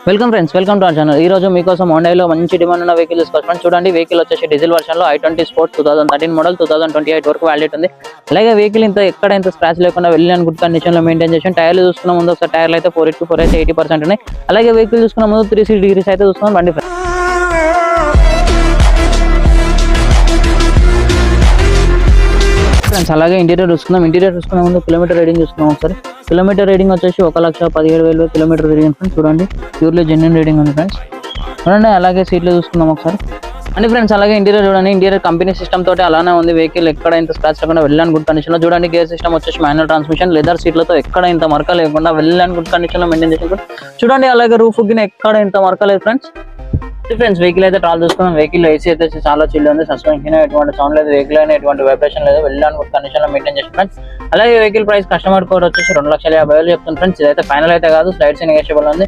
Welcome friends, welcome to our channel. ఈ రోజు మీకోసం హోండాలో మంచి డిమాండ్ ఉన్న వెహికల్ తీసుకొచ్చాను. చూడండి, వెహికల్ వచ్చేసి డీజిల్ వర్షన్ లో i20 స్పోర్ట్ 2013 మోడల్ 2028 వరకు వ్యాలిడ్ ఉంది. అలాగే వెహికల్ ఎక్కడ స్క్రాచ్ లేకుండా వెళ్ళని గుడ్ కండిషన్ లో మెయింటైన్ చేసాం. టైర్లు చూసుకున్న ముందు ఒకసారి టైర్లు అయితే 4/4 అయితే 80% ఉన్నాయి. అలాగే వెహికల్ చూసుకున్న ముందు 360 డిగ్రీస్ అయితే చూసుకున్నాం బండి ఫ్రెండ్స్. అలాగే ఇంటీరియర్ చూసుకున్న ముందు కిలోమీటర్ రీడింగ్ చూసుకున్నాం. ఒకసారి కిలోమీటర్ రీడింగ్ వచ్చేసి 1,17,000 కిలోమీటర్ రీడింగ్ ఫ్రెండ్స్. చూడండి, ప్యూర్లీ జెన్యున్ రీడింగ్ ఉంది ఫ్రెండ్స్. చూడండి, అలాగే సీట్లు చూసుకుందాం ఒకసారి అండి ఫ్రెండ్స్. అలాగే ఇంటీరియర్ చూడండి, ఇంటీరియర్ కంపెనీ సిస్టమ్ తోటి అలానే ఉంది. వెహికల్ ఎక్కడ ఇంత స్క్రాచ్ లేకుండా వెళ్ళని గుడ్ కండిషన్ లో. చూడండి, గేర్ సిస్టమ్ వచ్చేసి మాన్యువల్ ట్రాన్స్మిషన్, లెదర్ సీట్లతో ఎక్కడ ఇంత మరక లేకుండా వెళ్ళని గుడ్ కండిషన్ లో మెయింటైన్ చేసి చూడండి. అలాగే రూఫ్ గిన ఎక్కడ ఇంత మరక లేదు ఫ్రెండ్స్. వెహికల్ అయితే ట్రాల్ చూసుకున్నాం. వెహికల్ ఏసీ అయితే చాలా చిల్ ఉంది. సస్పెన్షన్ ఎటువంటి సౌండ్ లేదు, వెహికల్ అయినా ఎటువంటి వైబ్రేషన్ లేదు, వెళ్ళని గుడ్ కండిషన్ లో మెయింటైన్ చేసి ఫ్రెండ్స్. అలాగే వెహికల్ ప్రైస్ కస్టమర్ కోడ్ వచ్చేసి 2,50,000 చెప్తుంది ఫ్రెండ్స్. ఇదైతే ఫైనల్ అయితే కాదు, స్లైడ్స్ నెగోషియబుల్ ఉంది.